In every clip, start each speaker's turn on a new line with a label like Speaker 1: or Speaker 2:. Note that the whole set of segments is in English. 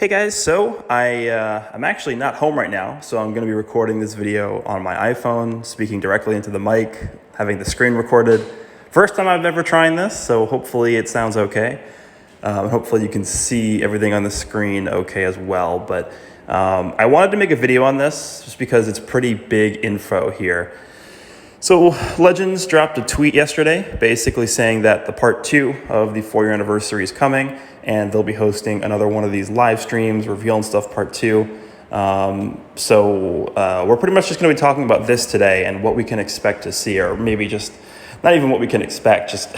Speaker 1: Hey guys, so I'm actually not home right now, so I'm going to be recording this video on my iPhone, speaking directly into the mic, having the screen recorded. First time I've ever trying this, so hopefully it sounds okay. Hopefully you can see everything on the screen okay as well, but I wanted to make a video on this just because it's pretty big info here. So Legends dropped a tweet yesterday basically saying that the part 2 of the 4-year anniversary is coming and they'll be hosting another one of these live streams, revealing stuff part 2. So we're pretty much just going to be talking about this today and what we can expect to see, or maybe just not even what we can expect, just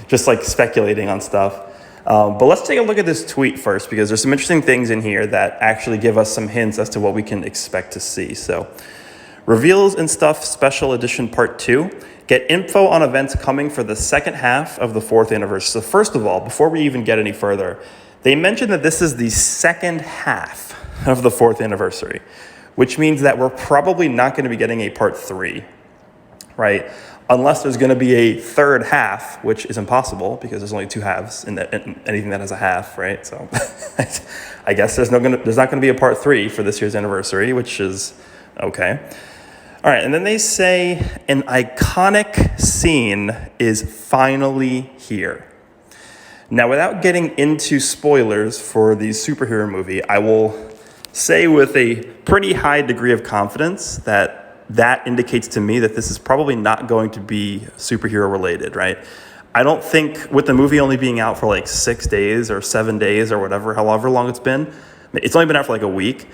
Speaker 1: just like speculating on stuff. But let's take a look at this tweet first, because there's some interesting things in here that actually give us some hints as to what we can expect to see. So Reveals and Stuff Special Edition Part 2. Get info on events coming for the second half of the 4th anniversary. So first of all, before we even get any further, they mentioned that this is the second half of the 4th anniversary, which means that we're probably not going to be getting a Part 3, right? Unless there's going to be a third half, which is impossible because there's only 2 halves in anything that has a half, right? So I guess there's not going to be a Part 3 for this year's anniversary, which is okay. All right, and then they say an iconic scene is finally here. Now, without getting into spoilers for the superhero movie, I will say with a pretty high degree of confidence that indicates to me that this is probably not going to be superhero related, right? I don't think, with the movie only being out for like 6 days or 7 days or whatever, however long it's only been out for like a week.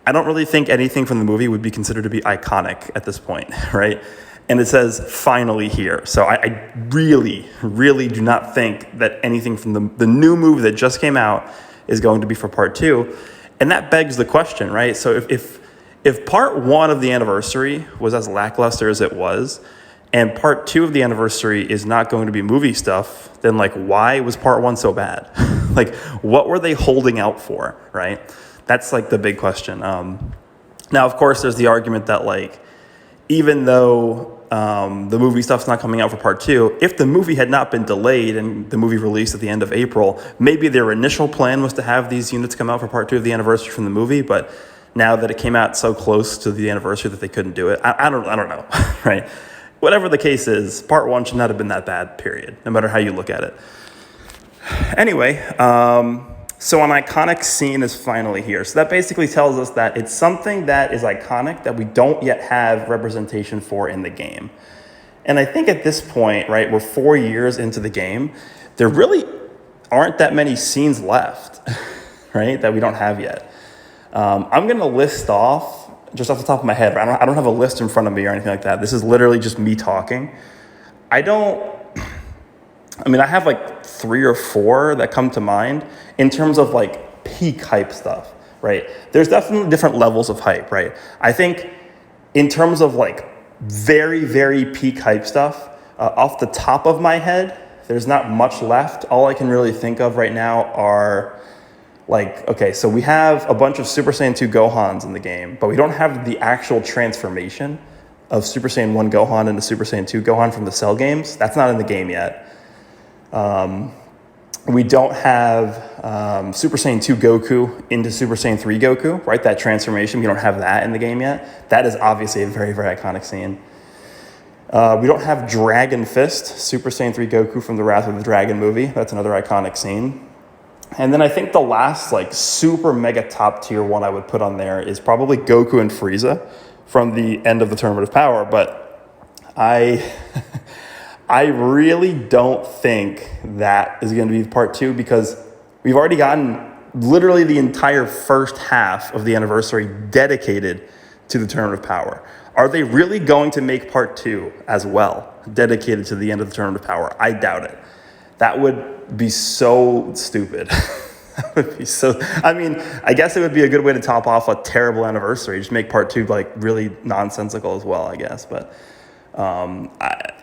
Speaker 1: I don't really think anything from the movie would be considered to be iconic at this point, right? And it says finally here. So I really, really do not think that anything from the new movie that just came out is going to be for part 2. And that begs the question, right? So if part 1 of the anniversary was as lackluster as it was, and part 2 of the anniversary is not going to be movie stuff, then like, why was part 1 so bad? Like, what were they holding out for, right? That's like the big question. Now, of course, there's the argument that like, even though the movie stuff's not coming out for part 2, if the movie had not been delayed and the movie released at the end of April, maybe their initial plan was to have these units come out for part 2 of the anniversary from the movie. But now that it came out so close to the anniversary that they couldn't do it, I don't know, right? Whatever the case is, part 1 should not have been that bad, period, no matter how you look at it. Anyway, so an iconic scene is finally here. So that basically tells us that it's something that is iconic that we don't yet have representation for in the game. And I think at this point, right, we're 4 years into the game, there really aren't that many scenes left, right, that we don't have yet. I'm going to list off, just off the top of my head, I don't have a list in front of me or anything like that. This is literally just me talking. I have like 3 or 4 that come to mind in terms of like peak hype stuff, right? There's definitely different levels of hype, right? I think in terms of like very, very peak hype stuff, off the top of my head, there's not much left. All I can really think of right now are like, okay, so we have a bunch of Super Saiyan 2 Gohans in the game, but we don't have the actual transformation of Super Saiyan 1 Gohan into Super Saiyan 2 Gohan from the Cell games. That's not in the game yet. We don't have Super Saiyan 2 Goku into Super Saiyan 3 Goku, right? That transformation, we don't have that in the game yet. That is obviously a very, very iconic scene. We don't have Dragon Fist, Super Saiyan 3 Goku from the Wrath of the Dragon movie. That's another iconic scene. And then I think the last like super mega top tier one I would put on there is probably Goku and Frieza from the end of the Tournament of Power. But I really don't think that is going to be part 2, because we've already gotten literally the entire first half of the anniversary dedicated to the Tournament of Power. Are they really going to make part 2 as well, dedicated to the end of the Tournament of Power? I doubt it. That would be so stupid. That would be so, I guess it would be a good way to top off a terrible anniversary. Just make part 2 like really nonsensical as well, I guess. But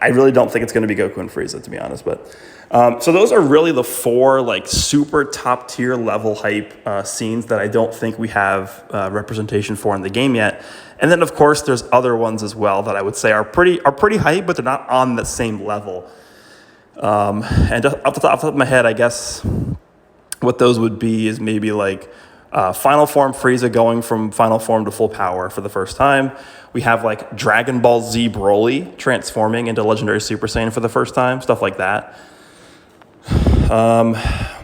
Speaker 1: I really don't think it's going to be Goku and Frieza, to be honest. But so those are really the 4 like super top tier level hype scenes that I don't think we have representation for in the game yet. And then of course there's other ones as well that I would say are pretty hype, but they're not on the same level. And off the top of my head, I guess what those would be is maybe like Final Form Frieza going from Final Form to full power for the first time. We have like Dragon Ball Z Broly transforming into Legendary Super Saiyan for the first time, stuff like that.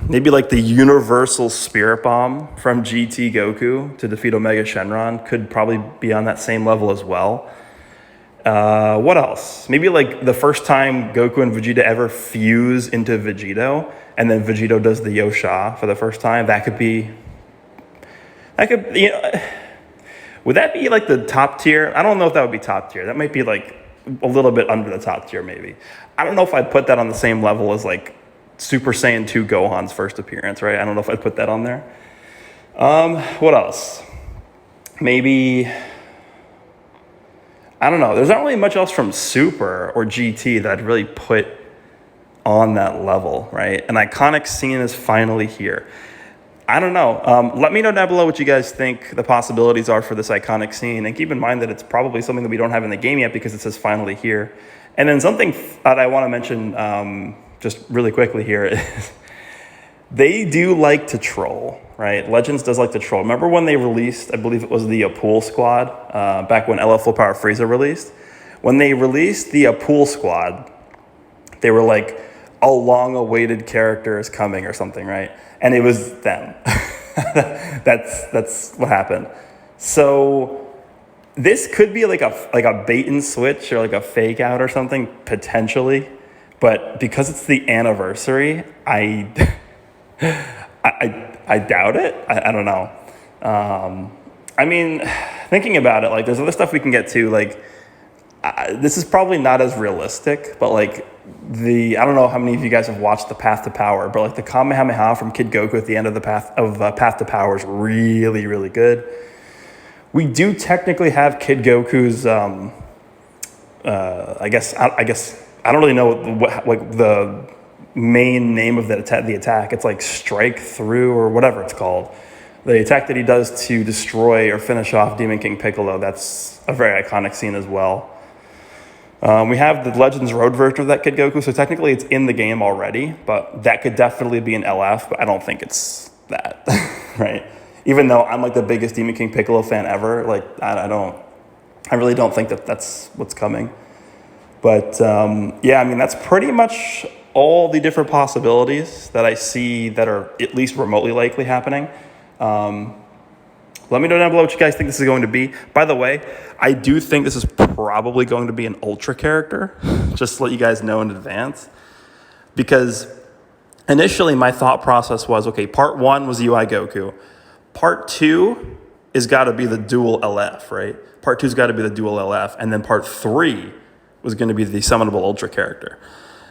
Speaker 1: Maybe like the Universal Spirit Bomb from GT Goku to defeat Omega Shenron could probably be on that same level as well. What else? Maybe like the first time Goku and Vegeta ever fuse into Vegito, and then Vegito does the Yosha for the first time. That could, you know, would that be like the top tier? I don't know if that would be top tier. That might be like a little bit under the top tier, maybe. I don't know if I'd put that on the same level as like Super Saiyan 2 Gohan's first appearance, right? I don't know if I'd put that on there. What else? Maybe, I don't know. There's not really much else from Super or GT that I'd really put on that level, right? An iconic scene is finally here. I don't know. Let me know down below what you guys think the possibilities are for this iconic scene. And keep in mind that it's probably something that we don't have in the game yet because it says finally here. And then something that I want to mention just really quickly here is they do like to troll, right? Legends does like to troll. Remember when they released, I believe it was the Apul Squad, back when LF Full Power Frieza released? When they released the Apul Squad, they were like, a long-awaited character is coming or something, right? And it was them. That's what happened. So this could be like a bait and switch or like a fake out or something, potentially. But because it's the anniversary, I doubt it. I don't know. I mean, thinking about it, like there's other stuff we can get to. Like this is probably not as realistic, but like I don't know how many of you guys have watched the Path to Power, but like the Kamehameha from Kid Goku at the end of the Path to Power is really, really good. We do technically have Kid Goku's. I guess I don't really know what the main name of the attack. It's like Strike Through or whatever it's called. The attack that he does to destroy or finish off Demon King Piccolo, that's a very iconic scene as well. We have the Legends Road version of that Kid Goku, so technically it's in the game already, but that could definitely be an LF, but I don't think it's that, right? Even though I'm like the biggest Demon King Piccolo fan ever, like I really don't think that that's what's coming. But yeah, I mean, that's pretty much all the different possibilities that I see that are at least remotely likely happening. Let me know down below what you guys think this is going to be. By the way, I do think this is probably going to be an Ultra character, just to let you guys know in advance. Because initially my thought process was, okay, part 1 was UI Goku. Part 2 is got to be the dual LF, right? Part 2's got to be the dual LF. And then part 3 was going to be the summonable Ultra character.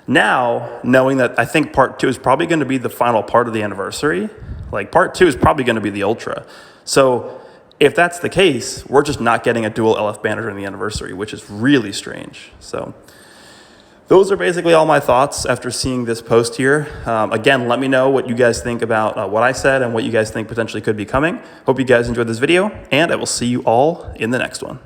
Speaker 1: Now, knowing that I think part 2 is probably going to be the final part of the anniversary, like part 2 is probably going to be the Ultra. So if that's the case, we're just not getting a dual LF banner during the anniversary, which is really strange. So those are basically all my thoughts after seeing this post here. Again, let me know what you guys think about what I said and what you guys think potentially could be coming. Hope you guys enjoyed this video, and I will see you all in the next one.